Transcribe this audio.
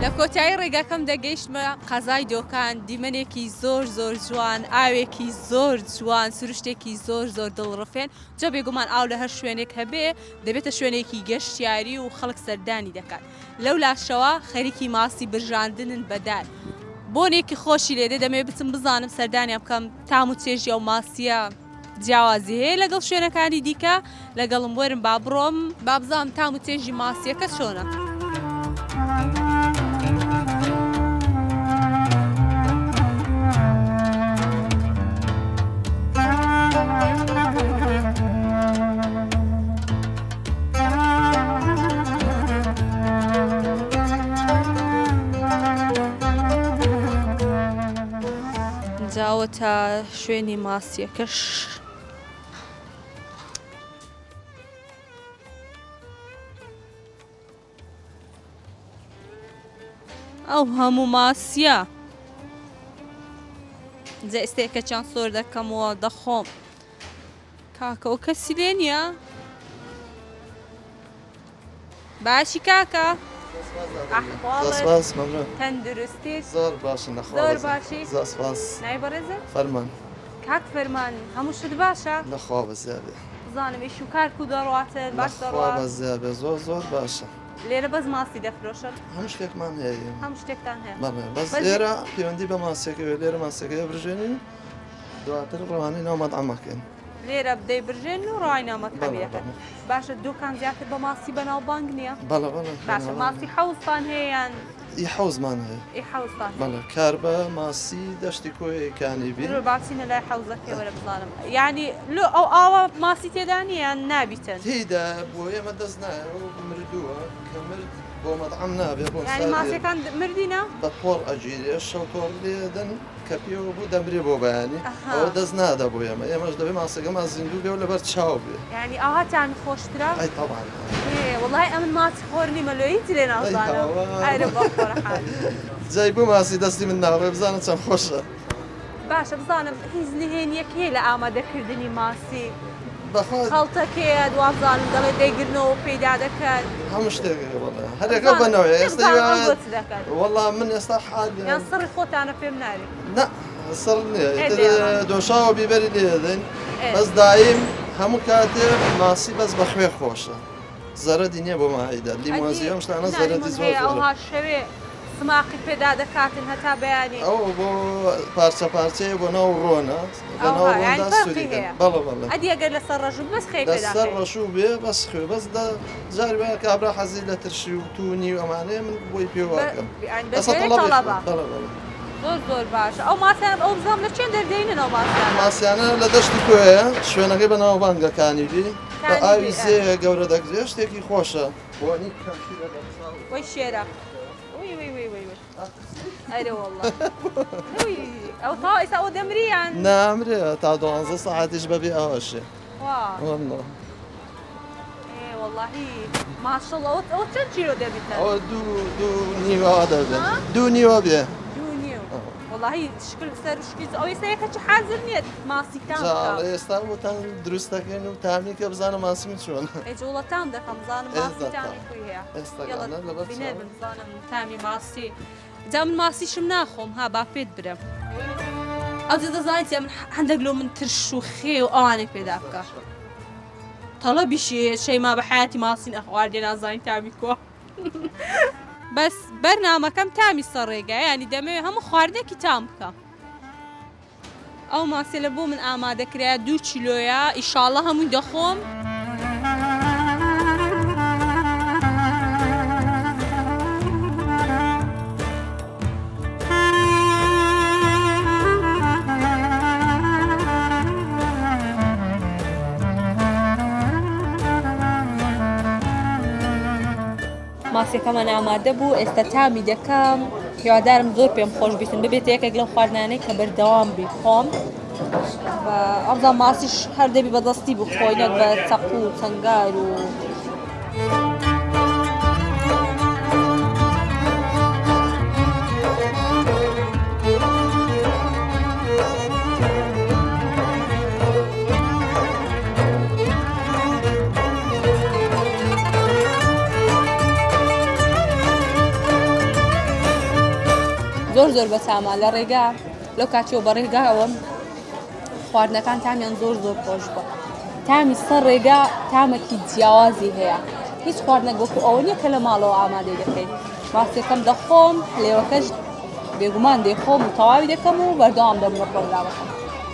لە کۆتایی ڕێگاکەم دەگەیشتمە قەزای دۆکان دیمەنێکی زۆر زۆر جوان ئاوێکی زۆر جوان سروشتێکی زۆر زۆر دڵڕفێن جا بێگومان ئاو لە هەر شوێنێک هەبێ دەبێتە شوێنێکی گەشتیاری و خەڵک سەردانی دەکات لەو لاشەوە خەریکی ماسی برژاندنن بەدار بۆنێکی خۆشی لێدە دەمێ بچم بزانم سەردانیان بکەم تام و چێژی ئەو ماسیە جیاوازی هەیە لەگەڵ شوێنەکانی دیکە لەگەڵم وەرم با بڕۆم با بزانم تام و چێژی ماسیەکە چۆنە. جاوە تا شوێنی ماسیەکەش ئەو هەموو ماسیە جا ئێستێکە چەند سۆر دەکەمەوە دەخۆم کاکە و کەسی لێ نییە باشی کاکە تەندروستی زۆر باشن زۆر باشی سپاس نای بەڕێزە فەرمان کاک فەرمان هەموو شت باشە لەخوا بەزیابێ بزانم ئیش و کار و دەڕاتن باش لەخوا دەڕات بەزیابێ زۆر زۆر باشە لێرە بەس ماسی دەفرۆشن هەموو شتێکمان هەیە هەموو شتێکتان هەیە بەڵێ بەس لێرە پەیوەندی بە ماسیەکەوێ لێرە ماسیەکەی بژێنین دواتر ڕەوانەی ناو مەطعەمەکەین لێرە بدەی برژێن و ڕاینامەت هەبیەکەن باشە دوکان زیاتر بە ماسی بەناو بانگ نییە بەڵێ بەڵێ باشە ماسی حەوزتان هەیە یان ئی حەوزمان هەیە ئی حەوزتان بەڵێ کار بە ماسی دەشتی کۆیەکانی بین درۆ باسینە لای حەوزەکەی وەرە بزانم یعنی لۆ ئەو ئاوە ماسی تێدا نییان نابیتن تێیدا بۆ ئێمە دەست نایە مردووە کە مرد بۆ مەطعەم نابێ بۆ یعنی ماسیەکان مردینە بە پۆڕ ئەگیرێ شەو تۆڕ لێدەن کە پێوە بوو دەمرێ بۆ بەیانی ئەوە دەست نادا بۆ ئێمە ئێمەش دەبێ ماسەکەمان زیندوو بێ و لەبەر چاو بێ یعنی ئاهاتان خۆشترا ئەی تەڵان وڵای ئەمن ماسی خۆر نیمە لۆیی لێ نازانم ئەرە بۆ خۆرەحال جای بوو ماسی دەستی من ناڕێ بزانە چەند خۆشە باشە بزانم هیچ نهێنیەکەی لە ئامادەکردنی ماسی بەخوا خەڵتەکەیە دوازانم دەڵێ دەیگرنەوە پەیدا دەکەن هەموو شتێکە وەڵا هەرێکە بنەوەی ئێستا دەکەن وەڵا من ئێستا حال یان سڕی خۆتانە پێم ناری نە سڕ نییە دۆشاوە بیبەری لێدەن بەس دایم هەموو کاتێ ماسی بەس بەخوێ خۆشە زەرەدی نییە بۆ ماهیدا لیمۆزی ئەم شتانە زەرەدی زۆر ئەوها شەوێ سماقی پێدا دەکاتن هەتا بەیانی ئەو بۆ پارچە پارچەیە بۆ ناو ڕۆنە بەڵە بەڵە ئەدی ئەگەر لەسەر ڕەژوو بەس خەی لەسەر ڕەشوو بێ بەس خوێ بەس جاری بە کابرا حەزی لە ترشی و توونی و ئەمانەیە من بۆی پێواکەم زۆر زۆر باش ئەو ماسیان ئەو بزانم لە چێن دەردەینن ئەو ماسیانە لە دەشتی کۆیە شوێنەکەی بەناو بانگەکانی بی بە ئاوی زێ گەورە دەگرێ شتێکی خۆشە بۆنی وەی شێرە ئەرێ وەڵڵا ئەو تا ئێستا ئەو دەمریان نامرێ تا 12 ساعتیش بەبێ ئەوەشێ وەڵڵا واللهی ماشەڵڵا ئەو چەند چیرۆ دەبیتە ئەوە دوو نیوە دەبێت دوو نیوە بێ واللهی شکل سەر شکی ئەو ئێستا چ حەزر نییت ماسیتان ئێستا بۆتان دروستەکەین و تامی کە بزانە ماسیم چۆن ئێجوڵەتان دەکەم بزانم ماسیتانی خۆی هەیە بزانم تامی ماسی جا من ماسیشم ناخۆم ها با پێت برم ئەو دەزانیت من هەندێک لۆ من ترش و خێ و ئەوانێک پێدا بکە تەڵەبیشێ شەیما بە حیاتی ماسین ئەخواردێ نازانین تامی کۆ بەس بەرنامەکەم تامی سەڕێگە ینی دەمەوێت هەموو خواردنێکی تام بکەم ئەو ماسیە لە بۆ من ئامادەکرایە 2 کیلۆیە ئیشاڵڵە هەمووی دەخۆم ماسیەکەمان ئامادە بوو ئێستا تامی دەکەم هیوادارم زۆر پێم خۆش بیتن ببێت یەکێک لەو خواردنانەی کە بەردەوام بی خۆم ئەمزان ماسیش هەر دەبی بەدەستی بخۆی نەک بە چەق و چەنگار و زۆر بەتامان لە ڕێگا لەو کاتیەوە بە ڕێگاوە خواردنەکان تامیان زۆر خۆش بووە. تامی سەر ڕێگا تامێکی جیاوازی هەیە. هیچ خواردنەک وەکو ئەوە نییە کە لە ماڵەوە ئامادەی دەکەین. ماستێکەم دەخۆم، هەلێوەکەش بێگومان دێخۆم و تەواوی دەکەم و بەردەوام دەم لە پرۆگرامەکەم.